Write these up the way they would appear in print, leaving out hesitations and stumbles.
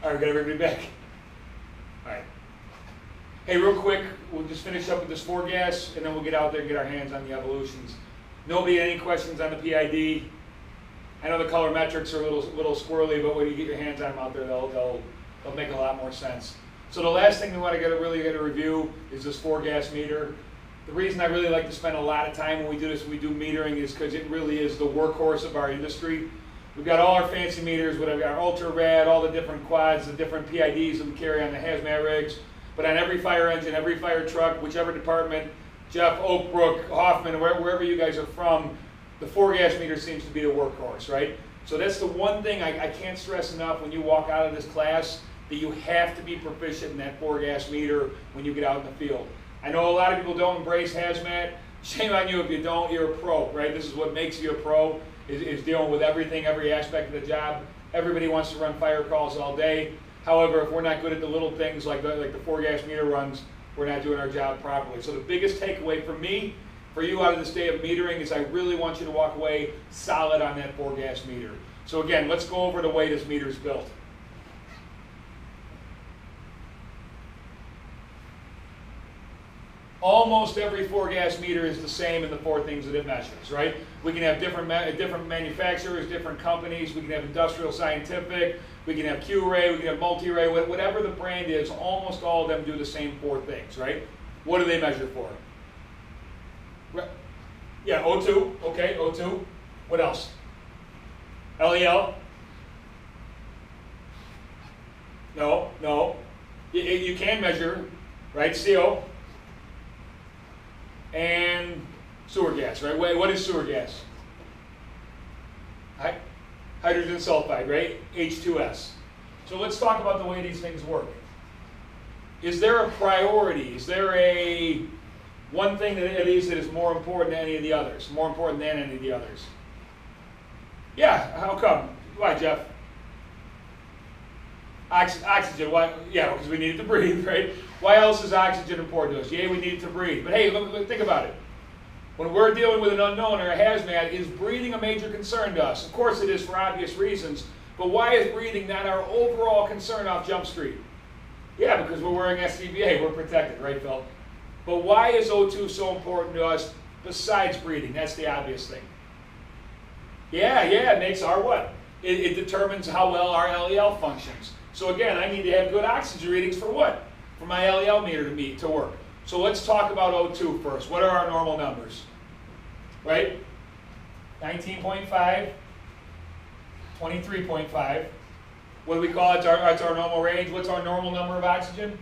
All right, we got everybody back. All right. Hey, real quick, we'll just finish up with this 4-gas, and then we'll get out there and get our hands on the evolutions. Nobody any questions on the PID? I know the color metrics are a little squirrely, but when you get your hands on them out there, they'll make a lot more sense. So the last thing we want to really get a review is this 4-gas meter. The reason I really like to spend a lot of time when we do this, when we do metering, is because it really is the workhorse of our industry. We've got all our fancy meters, we've got our ultra rad, all the different quads, the different PIDs that we carry on the hazmat rigs. But on every fire engine, every fire truck, whichever department, Jeff, Oakbrook, Hoffman, wherever you guys are from, the 4-gas meter seems to be the workhorse, right? So that's the one thing I can't stress enough when you walk out of this class, that you have to be proficient in that 4-gas meter when you get out in the field. I know a lot of people don't embrace hazmat. Shame on you if you don't, you're a pro, right? This is what makes you a pro, is dealing with everything, every aspect of the job. Everybody wants to run fire calls all day. However, if we're not good at the little things like the 4-gas meter runs, we're not doing our job properly. So the biggest takeaway for me, for you out of this day of metering, is I really want you to walk away solid on that 4-gas meter. So again, let's go over the way this meter is built. Almost every 4-gas meter is the same in the 4 things that it measures, right? We can have different manufacturers, different companies. We can have industrial scientific. We can have Q-ray. We can have multi-ray. Whatever the brand is, almost all of them do the same 4 things, right? What do they measure for? Yeah, O2. Okay, O2. What else? LEL? No. You can measure, right? CO. And sewer gas, right? What is sewer gas? Hydrogen sulfide, right? H2S. So let's talk about the way these things work. Is there a priority? Is there one thing that is more important than any of the others? More important than any of the others? Yeah, how come? Why, Jeff? Oxygen, why? Yeah, because we need it to breathe, right? Why else is oxygen important to us? Yeah, we need it to breathe. But hey, look, think about it. When we're dealing with an unknown or a hazmat, is breathing a major concern to us? Of course it is for obvious reasons, but why is breathing not our overall concern off Jump Street? Yeah, because we're wearing SCBA, we're protected, right, Phil? But why is O2 so important to us besides breathing? That's the obvious thing. Yeah, it makes our what? It determines how well our LEL functions. So again, I need to have good oxygen readings for what? For my LEL meter to work. So let's talk about O2 first. What are our normal numbers? Right? 19.5, 23.5. What do we call it? It's our normal range. What's our normal number of oxygen?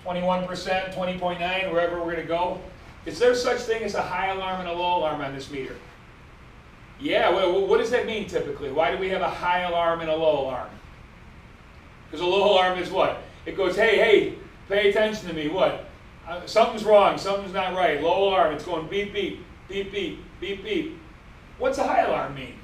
21%, 20.9, wherever we're going to go. Is there such thing as a high alarm and a low alarm on this meter? Yeah, what does that mean typically? Why do we have a high alarm and a low alarm? Because a low alarm is what? It goes, hey, pay attention to me. What? Something's wrong, something's not right. Low alarm, it's going beep, beep, beep, beep, beep, beep. What's a high alarm mean?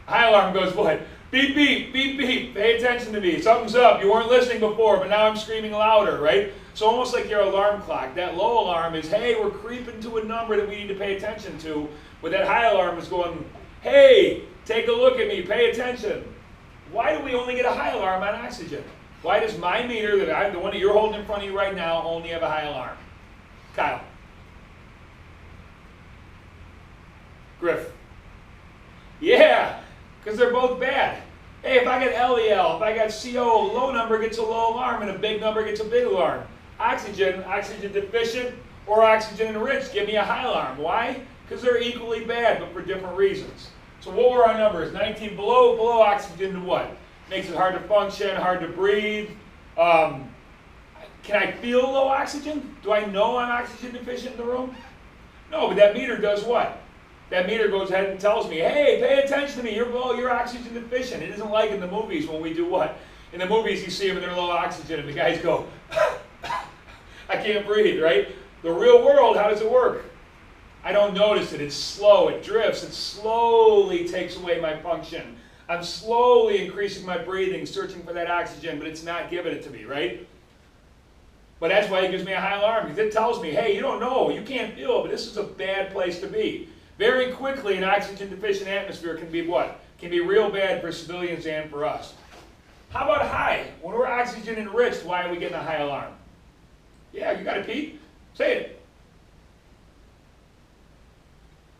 A high alarm goes what? Beep, beep, beep, beep, pay attention to me. Something's up, you weren't listening before, but now I'm screaming louder, right? So almost like your alarm clock. That low alarm is, hey, we're creeping to a number that we need to pay attention to. But that high alarm is going, hey, take a look at me, pay attention. Why do we only get a high alarm on oxygen? Why does my meter, the one that you're holding in front of you right now, only have a high alarm? Kyle. Griff. Yeah, because they're both bad. Hey, if I got LEL, if I got CO, low number gets a low alarm and a big number gets a big alarm. Oxygen deficient or oxygen enriched, give me a high alarm. Why? Because they're equally bad, but for different reasons. So what were our numbers? 19 below oxygen to what? Makes it hard to function, hard to breathe. Can I feel low oxygen? Do I know I'm oxygen deficient in the room? No, but that meter does what? That meter goes ahead and tells me, hey, pay attention to me, you're oxygen deficient. It isn't like in the movies when we do what? In the movies you see them and they're low oxygen and the guys go, I can't breathe, right? The real world, how does it work? I don't notice it, it's slow, it drifts, it slowly takes away my function. I'm slowly increasing my breathing, searching for that oxygen, but it's not giving it to me, right? But that's why it gives me a high alarm, because it tells me, hey, you don't know, you can't feel, but this is a bad place to be. Very quickly, an oxygen deficient atmosphere can be what? Can be real bad for civilians and for us. How about high? When we're oxygen enriched, why are we getting a high alarm? Yeah, you got it, Pete. Say it.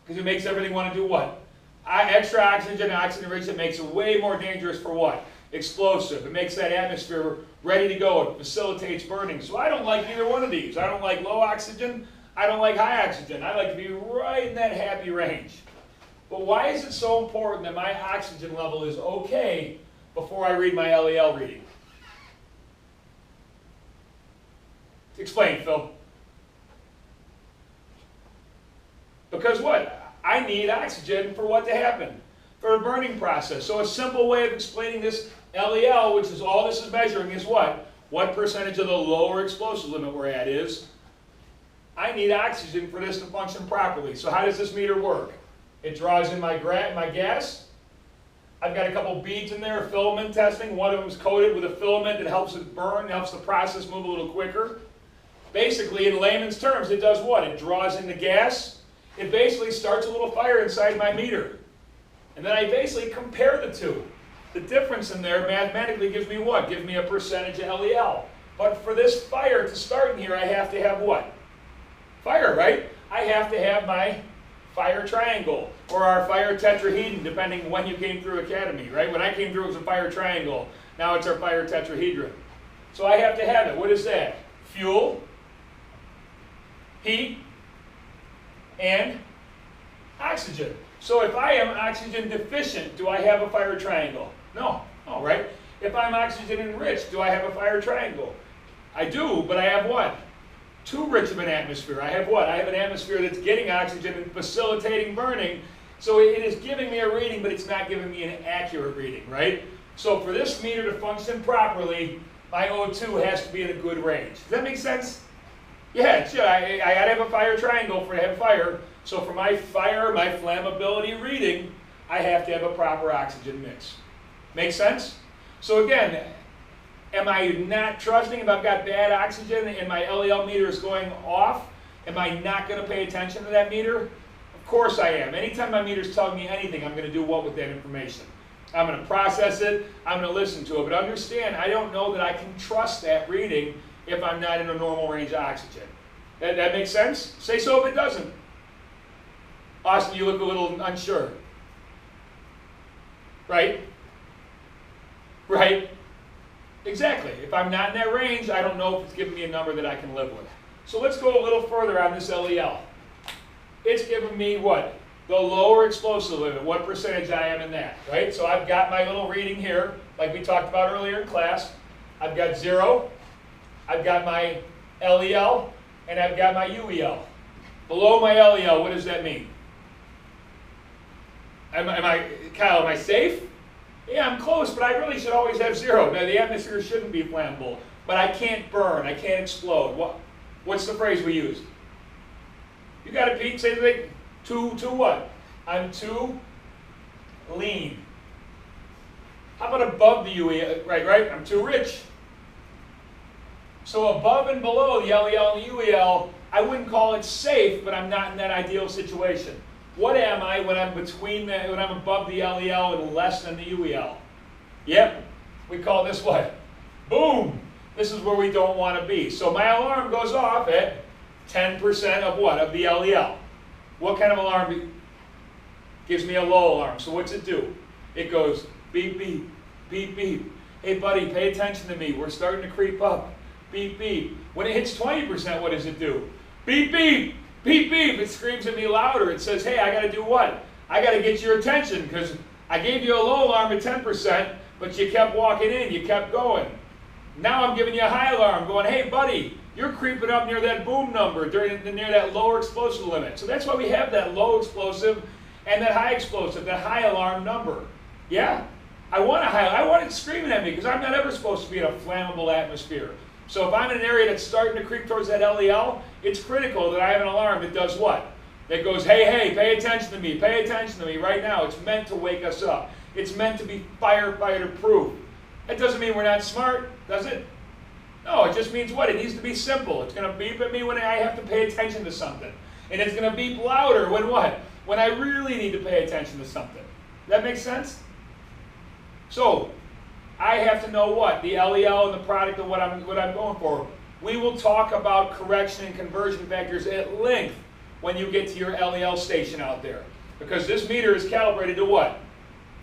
Because it makes everything want to do what? Extra oxygen enriched, it makes it way more dangerous for what? Explosive. It makes that atmosphere ready to go. It facilitates burning. So I don't like either one of these. I don't like low oxygen. I don't like high oxygen. I like to be right in that happy range. But why is it so important that my oxygen level is okay before I read my LEL reading? Explain, Phil. Because what? I need oxygen for what to happen? For a burning process. So a simple way of explaining this LEL, which is all this is measuring, is what? What percentage of the lower explosive limit we're at is. I need oxygen for this to function properly. So how does this meter work? It draws in my gas. I've got a couple beads in there, filament testing. One of them is coated with a filament that helps it burn, helps the process move a little quicker. Basically, in layman's terms, it does what? It draws in the gas. It basically starts a little fire inside my meter. And then I basically compare the two. The difference in there mathematically gives me what? Gives me a percentage of LEL. But for this fire to start in here, I have to have what? Fire, right? I have to have my fire triangle, or our fire tetrahedron, depending when you came through academy, right? When I came through, it was a fire triangle. Now it's our fire tetrahedron. So I have to have it. What is that? Fuel, heat, and oxygen. So if I am oxygen deficient, do I have a fire triangle? No. Oh, right? If I'm oxygen enriched, do I have a fire triangle? I do, but I have what? Too rich of an atmosphere. I have what? I have an atmosphere that's getting oxygen and facilitating burning. So it is giving me a reading, but it's not giving me an accurate reading, right? So for this meter to function properly, my O2 has to be in a good range. Does that make sense? Yeah, it should. I got to have a fire triangle for to have fire. So for my fire, my flammability reading, I have to have a proper oxygen mix. Make sense? So again, am I not trusting if I've got bad oxygen and my LEL meter is going off? Am I not going to pay attention to that meter? Of course I am. Anytime my meter is telling me anything, I'm going to do what with that information? I'm going to process it. I'm going to listen to it. But understand, I don't know that I can trust that reading if I'm not in a normal range of oxygen. That makes sense? Say so if it doesn't. Austin, you look a little unsure. Right? Right? Exactly. If I'm not in that range, I don't know if it's giving me a number that I can live with. So let's go a little further on this LEL. It's giving me what? The lower explosive limit, what percentage I am in that, right? So I've got my little reading here, like we talked about earlier in class. I've got 0, I've got my LEL, and I've got my UEL. Below my LEL, what does that mean? Kyle, am I safe? Yeah, I'm close, but I really should always have 0. Now, the atmosphere shouldn't be flammable, but I can't burn, I can't explode. What's the phrase we use? You got it, Pete. Say the thing. Too what? I'm too lean. How about above the UEL? Right? I'm too rich. So above and below the LEL and the UEL, I wouldn't call it safe, but I'm not in that ideal situation. What am I when I'm when I'm above the LEL and less than the UEL? Yep, we call this what? Boom! This is where we don't want to be. So my alarm goes off at 10% of what? Of the LEL. What kind of alarm gives me a low alarm? So what's it do? It goes beep, beep, beep, beep. Hey buddy, pay attention to me. We're starting to creep up. Beep, beep. When it hits 20%, what does it do? Beep, beep. Beep, beep, it screams at me louder. It says, hey, I got to do what? I got to get your attention because I gave you a low alarm at 10%, but you kept walking in, you kept going. Now I'm giving you a high alarm going, hey, buddy, you're creeping up near that boom number, near that lower explosive limit. So that's why we have that low explosive and that high explosive, that high alarm number. Yeah, I want it screaming at me because I'm not ever supposed to be in a flammable atmosphere. So if I'm in an area that's starting to creep towards that LEL, it's critical that I have an alarm that does what? That goes, hey, hey, pay attention to me right now. It's meant to wake us up. It's meant to be firefighter proof. That doesn't mean we're not smart, does it? No, it just means what? It needs to be simple. It's going to beep at me when I have to pay attention to something. And it's going to beep louder when what? When I really need to pay attention to something. That makes sense? So, I have to know what? The LEL and the product of what I'm going for. We will talk about correction and conversion factors at length when you get to your LEL station out there. Because this meter is calibrated to what?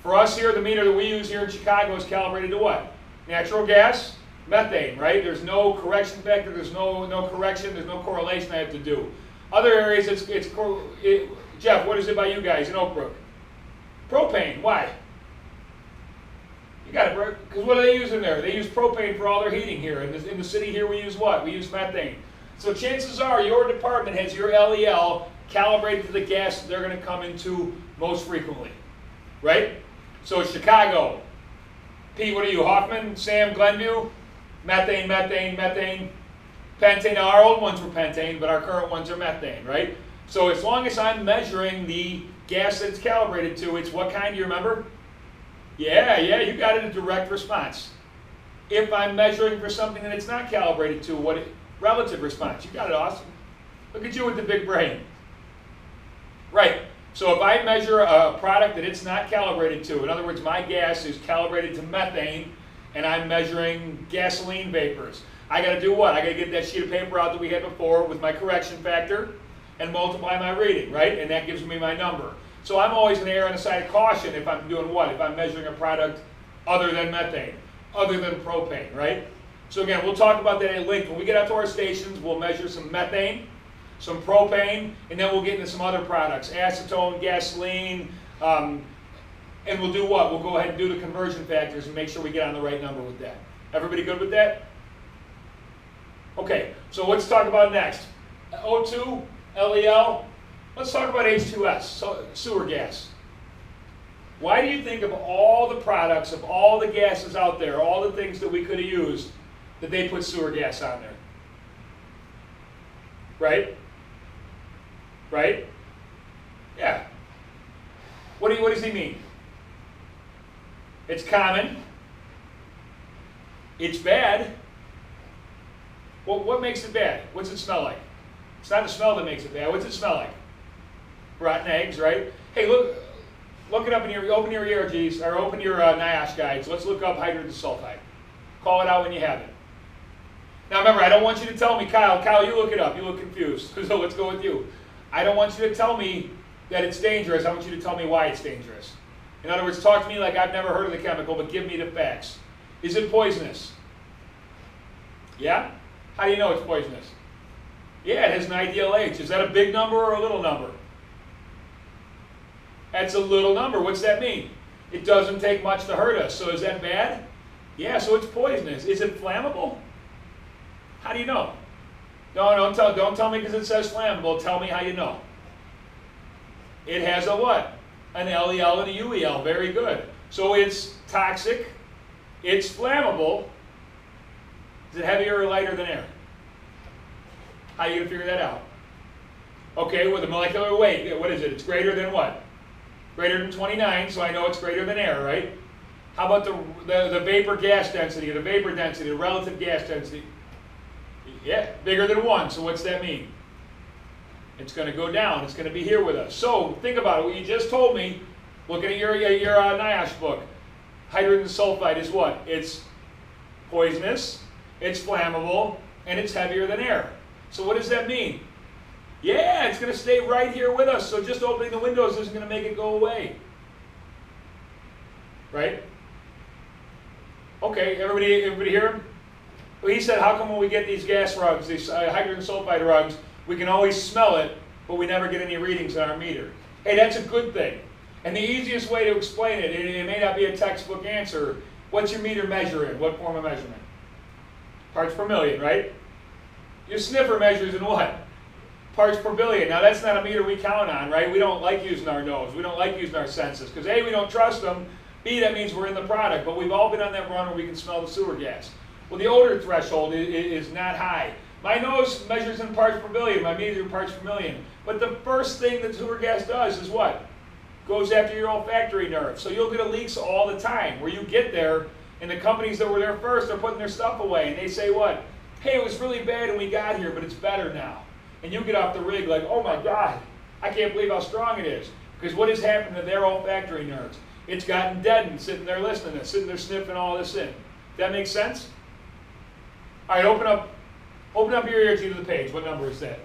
For us here, the meter that we use here in Chicago is calibrated to what? Natural gas, methane, right? There's no correction factor, there's no correction, there's no correlation I have to do. Other areas, Jeff, what is it by you guys in Oak Brook? Propane, why? You got it, bro. Because what do they use in there? They use propane for all their heating here. In the city here, we use what? We use methane. So chances are your department has your LEL calibrated to the gas that they're going to come into most frequently, right? So Chicago, Pete, what are you, Hoffman, Sam, Glenview? Methane, methane, methane, pentane. Now our old ones were pentane, but our current ones are methane, right? So as long as I'm measuring the gas that it's calibrated to, it's what kind, do you remember? Yeah, you got it, a direct response. If I'm measuring for something that it's not calibrated to, relative response. You got it, awesome. Look at you with the big brain. Right, so if I measure a product that it's not calibrated to, in other words, my gas is calibrated to methane, and I'm measuring gasoline vapors, I got to do what? I got to get that sheet of paper out that we had before with my correction factor and multiply my reading, right? And that gives me my number. So I'm always going to err on the side of caution if I'm doing what? If I'm measuring a product other than methane, other than propane, right? So again, we'll talk about that at length. When we get out to our stations, we'll measure some methane, some propane, and then we'll get into some other products, acetone, gasoline, and we'll do what? We'll go ahead and do the conversion factors and make sure we get on the right number with that. Everybody good with that? Okay, so let's talk about next. O2, LEL. Let's talk about H2S, so sewer gas. Why do you think of all the products, of all the gases out there, all the things that we could have used, that they put sewer gas on there? Right? Right? Yeah. What does he mean? It's common. It's bad. Well, what makes it bad? What's it smell like? It's not the smell that makes it bad. What's it smell like? Rotten eggs, right? Hey, look it up in your, open your ERGs, or open your NIOSH guides. Let's look up hydrogen sulfide. Call it out when you have it. Now remember, I don't want you to tell me, Kyle, you look it up. You look confused, so let's go with you. I don't want you to tell me that it's dangerous. I want you to tell me why it's dangerous. In other words, talk to me like I've never heard of the chemical, but give me the facts. Is it poisonous? Yeah? How do you know it's poisonous? Yeah, it has an IDLH. Is that a big number or a little number? That's a little number. What's that mean? It doesn't take much to hurt us. So is that bad? Yeah, so it's poisonous. Is it flammable? How do you know? No, don't tell me because it says flammable. Tell me how you know. It has a what? An LEL and a UEL. Very good. So it's toxic. It's flammable. Is it heavier or lighter than air? How are you going to figure that out? Okay, with the molecular weight, what is it? It's greater than what? Greater than 29, so I know it's greater than air, right? How about the vapor gas density, the vapor density, the relative gas density? Yeah, bigger than 1, so what's that mean? It's going to go down. It's going to be here with us. So think about it. What you just told me, looking at your NIOSH book, hydrogen sulfide is what? It's poisonous, it's flammable, and it's heavier than air. So what does that mean? Yeah, it's going to stay right here with us, so just opening the windows isn't going to make it go away. Right? Okay, everybody hear him? Well, he said, how come when we get these gas rugs, these hydrogen sulfide rugs, we can always smell it, but we never get any readings on our meter? Hey, that's a good thing. And the easiest way to explain it, it may not be a textbook answer, what's your meter measure in? What form of measurement? Parts per million, right? Your sniffer measures in what? Parts per billion. Now that's not a meter we count on, right? We don't like using our nose. We don't like using our senses. Because A, we don't trust them. B, that means we're in the product. But we've all been on that run where we can smell the sewer gas. Well, the odor threshold is not high. My nose measures in parts per billion. My meter in parts per million. But the first thing that sewer gas does is what? Goes after your olfactory nerve. So you'll get leaks all the time where you get there and the companies that were there first are putting their stuff away. And they say what? Hey, it was really bad when we got here, but it's better now. And you get off the rig like, oh my God, I can't believe how strong it is. Because what has happened to their olfactory nerves? It's gotten dead and sitting there listening, and sitting there sniffing all this in. That makes sense? All right, open up your ear to the page. What number is that?